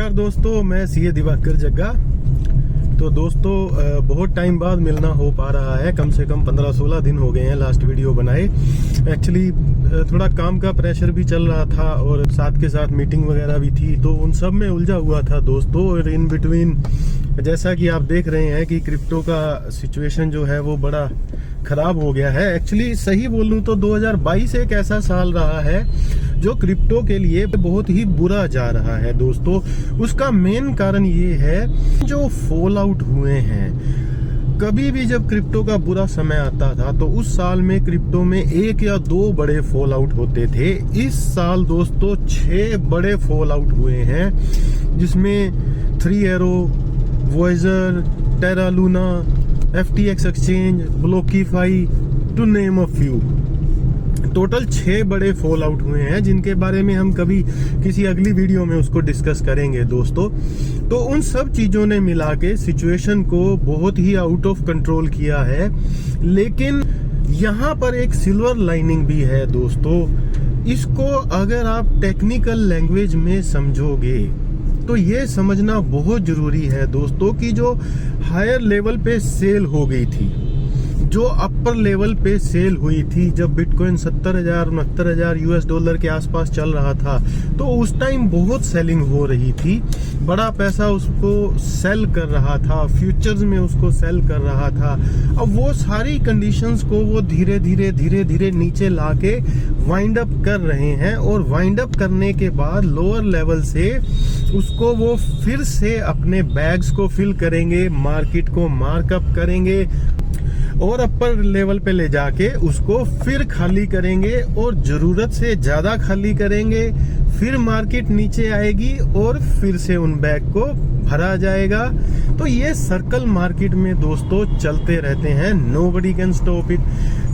नमस्कार दोस्तों, मैं सीए दिवाकर जग्गा। तो दोस्तों बहुत टाइम बाद मिलना हो पा रहा है, कम से कम 15-16 दिन हो गए हैं लास्ट वीडियो बनाए। एक्चुअली थोड़ा काम का प्रेशर भी चल रहा था और साथ के साथ मीटिंग वगैरह भी थी, तो उन सब में उलझा हुआ था दोस्तों। और इन बिटवीन जैसा कि आप देख रहे हैं कि क्रिप्टो का सिचुएशन जो है वो बड़ा खराब हो गया है। एक्चुअली सही बोलूं तो 2022 एक ऐसा साल रहा है जो क्रिप्टो के लिए बहुत ही बुरा जा रहा है दोस्तों। उसका मेन कारण ये है जो फॉल आउट हुए हैं। कभी भी जब क्रिप्टो का बुरा समय आता था तो उस साल में क्रिप्टो में 1 या 2 बड़े फॉल आउट होते थे। इस साल दोस्तों 6 बड़े फॉल आउट हुए हैं, जिसमें 3 Arrow, Voyager, Terra Luna, FTX exchange, BlockFi, to name a few. Total 6 बड़े फॉल आउट हुए हैं, जिनके बारे में हम कभी किसी अगली वीडियो में उसको डिस्कस करेंगे दोस्तों। तो उन सब चीजों ने मिला के सिचुएशन को बहुत ही आउट ऑफ कंट्रोल किया है। लेकिन यहाँ पर एक सिल्वर लाइनिंग भी है दोस्तों। इसको अगर आप टेक्निकल लैंग्वेज में समझोगे तो ये समझना बहुत जरूरी है दोस्तों कि जो हायर लेवल पे सेल हो गई थी, जो अपर लेवल पे सेल हुई थी, जब बिटकॉइन 70,000-69,000 $US के आसपास चल रहा था, तो उस टाइम बहुत सेलिंग हो रही थी। बड़ा पैसा उसको सेल कर रहा था, फ्यूचर्स में उसको सेल कर रहा था। अब वो सारी कंडीशंस को वो धीरे धीरे नीचे लाके वाइंड अप कर रहे हैं, और वाइंड अप करने के बाद लोअर लेवल से उसको वो फिर से अपने बैग्स को फिल करेंगे, मार्केट को मार्कअप करेंगे और अपर लेवल पे ले जाके उसको फिर खाली करेंगे, और जरूरत से ज्यादा खाली करेंगे। फिर मार्केट नीचे आएगी और फिर से उन बैग को भरा जाएगा। तो ये सर्कल मार्केट में दोस्तों चलते रहते हैं, नोबडी कैन स्टॉप इट।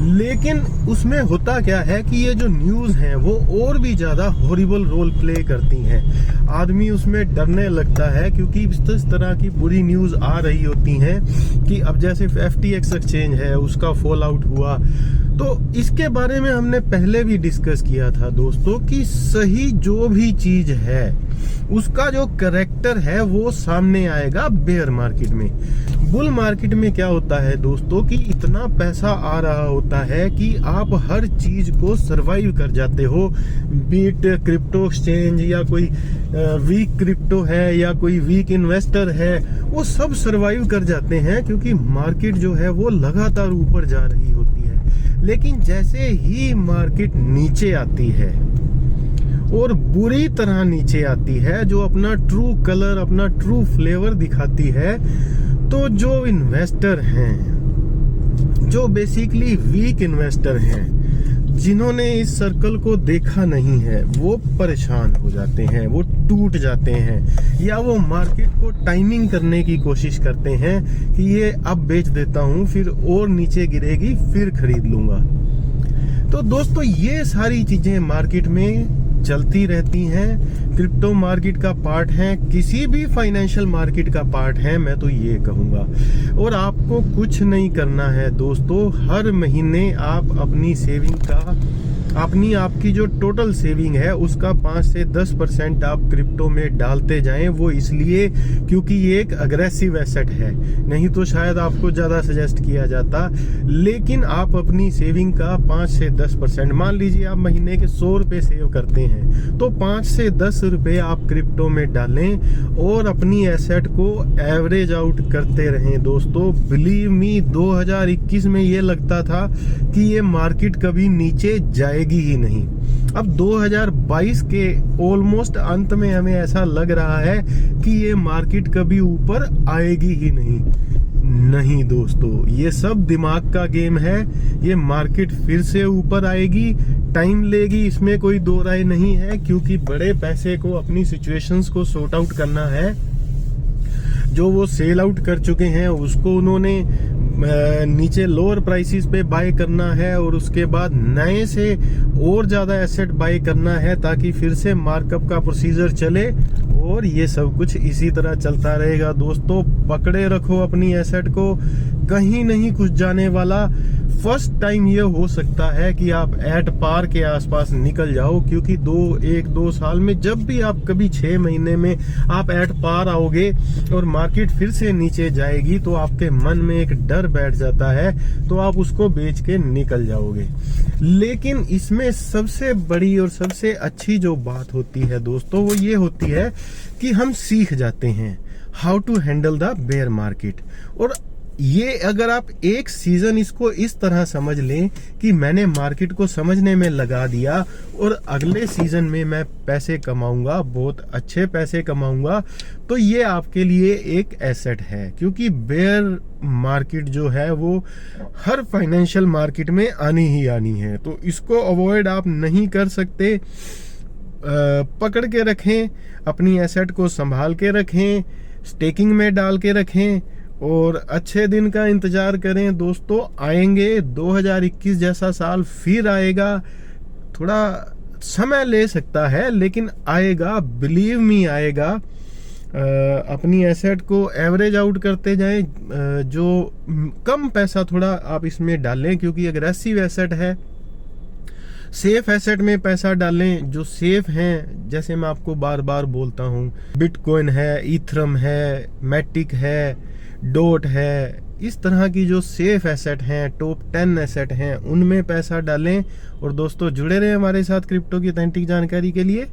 लेकिन उसमें होता क्या है कि ये जो न्यूज है वो और भी ज्यादा हॉरिबल रोल प्ले करती हैं। आदमी उसमें डरने लगता है, क्योंकि इस तरह की बुरी न्यूज आ रही होती हैं कि अब जैसे FTX एक्सचेंज है, उसका फॉल आउट हुआ। तो इसके बारे में हमने पहले भी डिस्कस किया था दोस्तों कि सही जो भी चीज है उसका जो कैरेक्टर है वो सामने आएगा बेयर मार्केट में। बुल मार्केट में क्या होता है दोस्तों कि इतना पैसा आ रहा होता है कि आप हर चीज को सरवाइव कर जाते हो। बीट क्रिप्टो एक्सचेंज या कोई वीक क्रिप्टो है या कोई वीक इन्वेस्टर है, वो सब सरवाइव कर जाते हैं, क्योंकि मार्केट जो है वो लगातार ऊपर जा रही होती है। लेकिन जैसे ही मार्केट नीचे आती है, और बुरी तरह नीचे आती है, जो अपना ट्रू कलर, अपना ट्रू फ्लेवर दिखाती है, तो जो इन्वेस्टर हैं, जो बेसिकली वीक इन्वेस्टर हैं, जिन्होंने इस सर्कल को देखा नहीं है, वो परेशान हो जाते हैं, वो टूट जाते हैं, या वो मार्केट को टाइमिंग करने की कोशिश करते हैं कि ये अब बेच देता हूं, फिर और नीचे गिरेगी, फिर खरीद लूंगा। तो दोस्तों ये सारी चीजें मार्केट में चलती रहती हैं, क्रिप्टो मार्केट का पार्ट है, किसी भी फाइनेंशियल मार्केट का पार्ट है, मैं तो ये कहूंगा। और आपको कुछ नहीं करना है दोस्तों। हर महीने आप अपनी सेविंग का, आपकी जो टोटल सेविंग है उसका 5 से 10% आप क्रिप्टो में डालते जाएं। वो इसलिए क्योंकि ये एक अग्रेसिव एसेट है, नहीं तो शायद आपको ज्यादा सजेस्ट किया जाता। लेकिन आप अपनी सेविंग का 5 से 10%, मान लीजिए आप महीने के 100 रुपए सेव करते हैं, तो 5 से 10 रुपए आप क्रिप्टो में डालें और अपनी एसेट को एवरेज आउट करते रहें दोस्तों। बिलीव मी, 2021 में ये लगता था कि ये मार्केट कभी नीचे जाएगी ही नहीं। अब 2022 के ऑलमोस्ट अंत में हमें ऐसा लग रहा है कि ये मार्केट कभी ऊपर आएगी ही नहीं दोस्तों, ये सब दिमाग का गेम है। ये मार्केट फिर से ऊपर आएगी, टाइम लेगी, इसमें कोई दो राय नहीं है, क्योंकि बड़े पैसे को अपनी सिचुएशंस को सॉर्ट आउट करना है। जो वो सेल आउट कर चुके हैं उसको उन्होंने नीचे लोअर प्राइसेस पे बाय करना है और उसके बाद नए से और ज्यादा एसेट बाय करना है ताकि फिर से मार्कअप का प्रोसीजर चले, और ये सब कुछ इसी तरह चलता रहेगा दोस्तों। पकड़े रखो अपनी एसेट को, कहीं नहीं कुछ जाने वाला। फर्स्ट टाइम ये हो सकता है कि आप एट पार के आसपास निकल जाओ, क्योंकि 1-2 साल में जब भी आप कभी 6 महीने में आप एट पार आओगे और मार्केट फिर से नीचे जाएगी तो आपके मन में एक डर बैठ जाता है, तो आप उसको बेच के निकल जाओगे। लेकिन इसमें सबसे बड़ी और सबसे अच्छी जो बात होती है दोस्तों, वो ये होती है कि हम सीख जाते हैं how to handle the bear market. और ये अगर आप एक सीजन इसको इस तरह समझ लें कि मैंने मार्केट को समझने में लगा दिया और अगले सीजन में मैं पैसे कमाऊंगा, बहुत अच्छे पैसे कमाऊंगा, तो ये आपके लिए एक एसेट है। क्योंकि बेयर मार्केट जो है वो हर फाइनेंशियल मार्केट में आनी ही आनी है, तो इसको अवॉइड आप नहीं कर सकते। पकड़ के रखें, अपनी एसेट को संभाल के रखें, स्टेकिंग में डाल के रखें और अच्छे दिन का इंतजार करें दोस्तों। आएंगे 2021 जैसा साल फिर आएगा, थोड़ा समय ले सकता है लेकिन आएगा, बिलीव मी आएगा। अपनी एसेट को एवरेज आउट करते जाएं, जो कम पैसा थोड़ा आप इसमें डालें, क्योंकि अग्रेसिव एसेट है। सेफ एसेट में पैसा डालें जो सेफ हैं, जैसे मैं आपको बार बार बोलता हूँ, बिटकॉइन है, इथरम है, मैटिक है, डॉट है, इस तरह की जो सेफ एसेट हैं, टॉप 10 एसेट हैं, उनमें पैसा डालें। और दोस्तों जुड़े रहे हमारे साथ क्रिप्टो की ऑथेंटिक जानकारी के लिए।